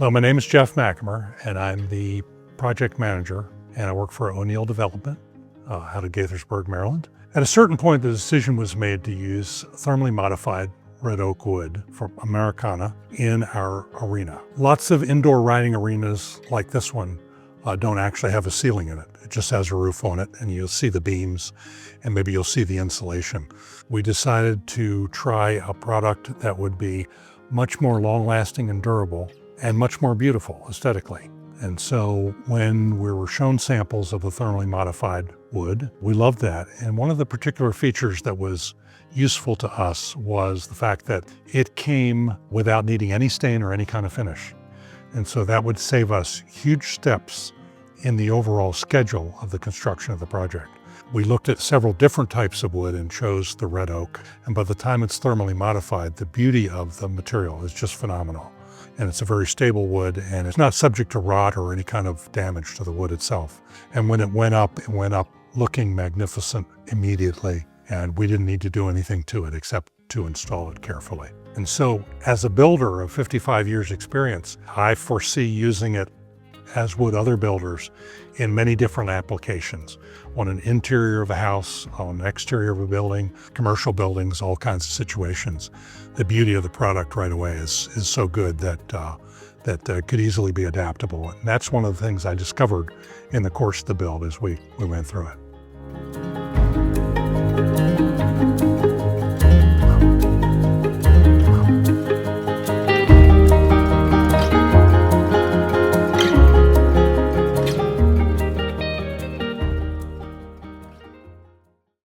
So my name is Jeff MacHamer, and I'm the project manager, and I work for O'Neill Development out of Gaithersburg, Maryland. At a certain point, the decision was made to use thermally modified red oak wood from Americana in our arena. Lots of indoor riding arenas like this one don't actually have a ceiling in it. It just has a roof on it, and you'll see the beams, and maybe you'll see the insulation. We decided to try a product that would be much more long-lasting and durable, and much more beautiful aesthetically. And so when we were shown samples of the thermally modified wood, we loved that. And one of the particular features that was useful to us was the fact that it came without needing any stain or any kind of finish. And so that would save us huge steps in the overall schedule of the construction of the project. We looked at several different types of wood and chose the red oak. And by the time it's thermally modified, the beauty of the material is just phenomenal. And it's a very stable wood, and it's not subject to rot or any kind of damage to the wood itself. And when it went up looking magnificent immediately, and we didn't need to do anything to it except to install it carefully. And so as a builder of 55 years experience, I foresee using it, as would other builders, in many different applications. On an interior of a house, on an exterior of a building, commercial buildings, all kinds of situations. The beauty of the product right away is so good that could easily be adaptable. And that's one of the things I discovered in the course of the build as we went through it.